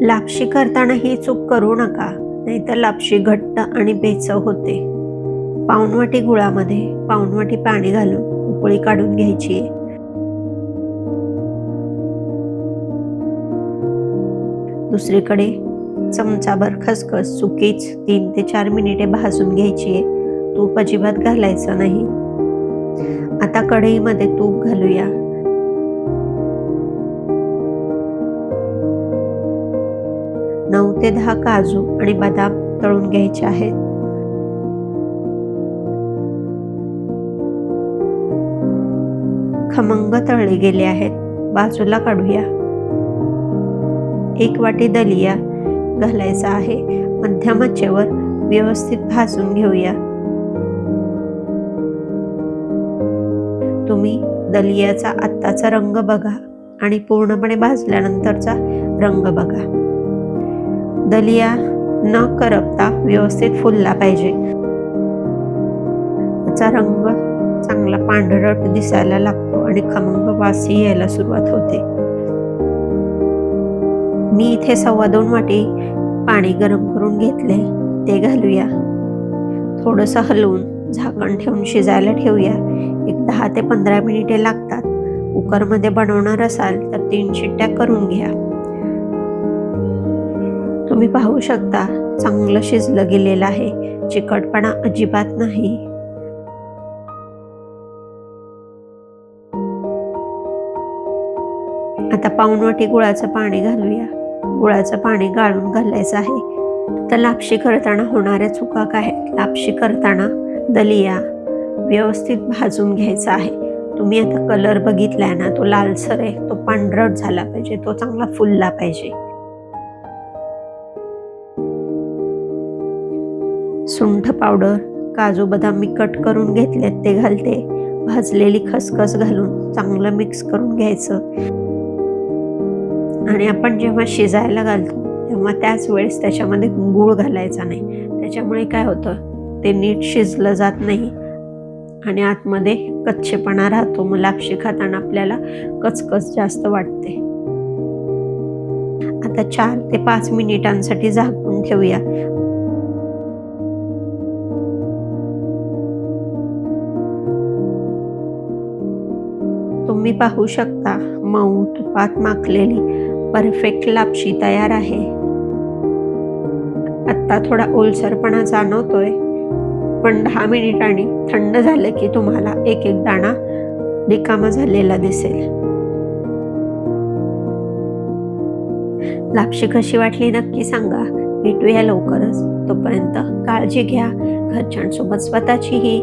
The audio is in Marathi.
लापशी करताना ही चूक करू नका, नाहीतर लापशी घट्ट आणि बेचव होते. पाऊण वाटी गुळामध्ये पाऊण वाटी पाणी घालून उकळी काढून घ्यायची. दुसरीकडे चमचाभर खसखस चुकीच 3 ते 4 मिनिटे भाजून घ्यायची. तूप अजिबात घालायचं नाही. आता कढईमध्ये तूप घालूया. 9 ते 10 काजू आणि बदाम तळून घ्यायचे आहेत. खमंग तळले गेले आहेत, बाजूला काढूया. 1 वाटी दलिया घालायचा आहे. मध्यम आचेवर व्यवस्थित भाजून घेऊया. तुम्ही दलियाचा आत्ताचा रंग बघा आणि पूर्णपणे भाजल्यानंतरचा रंग बघा. दलिया न करपता व्यवस्थित फुलला पाहिजे. त्याचा रंग चांगला पांढरट दिसायला लागतो आणि खमंग वासही यायला सुरुवात होते. मी इथे 2.25 वाटी पाणी गरम करून घेतले, ते घालूया. थोडंसं हलवून झाकण ठेवून शिजायला ठेवूया. एक 10 ते 15 मिनिटे लागतात. कुकरमध्ये बनवणार असाल तर 3 शिट्ट्या करून घ्या. तुम्ही पाहू शकता चांगलं शिजलं गेलेलं आहे. चिकटपणा अजिबात नाही. आता पाऊण वाटी गुळाचं पाणी घालूया. गुळाचं पाणी गाळून घालायचं आहे. तर लापशी करताना होणाऱ्या चुका काय आहेत? लापशी करताना दलिया व्यवस्थित भाजून घ्यायचा आहे. तुम्ही आता कलर बघितलाय ना, तो लालसर आहे, तो पांढरट झाला पाहिजे, तो चांगला फुलला पाहिजे. सुंठ पावडर, काजू बदाम मी कट करून घेतलेत ते घालते. भाजलेली खसखस घालून चांगलं मिक्स करून घ्यायचं. आणि आपण जेव्हा शिजायला घालतो तेव्हा त्याच वेळेस त्याच्यामध्ये गूळ घालायचा नाही. त्याच्यामुळे काय होतं, ते नीट शिजलं जात नाही आणि आतमध्ये कच्चेपणा राहतो. मग लापशी खाताना आपल्याला कचकच जास्त वाटते. आता 4 ते 5 मिनिटांसाठी झाकून ठेवूया. तुम्ही पाहू शकता मऊ तुपात माखलेली परफेक्ट लापशी तयार आहे. आत्ता थोडा ओलसरपणा जाणवतोय, पण 10 मिनिटांनी थंड झालं की तुम्हाला एक एक दाणा रिकामा झालेला दिसेल. लापशी कशी वाटली नक्की सांगा. भेटूया लवकरच. तोपर्यंत काळजी घ्या, घरच्यांसोबत स्वतःचीही.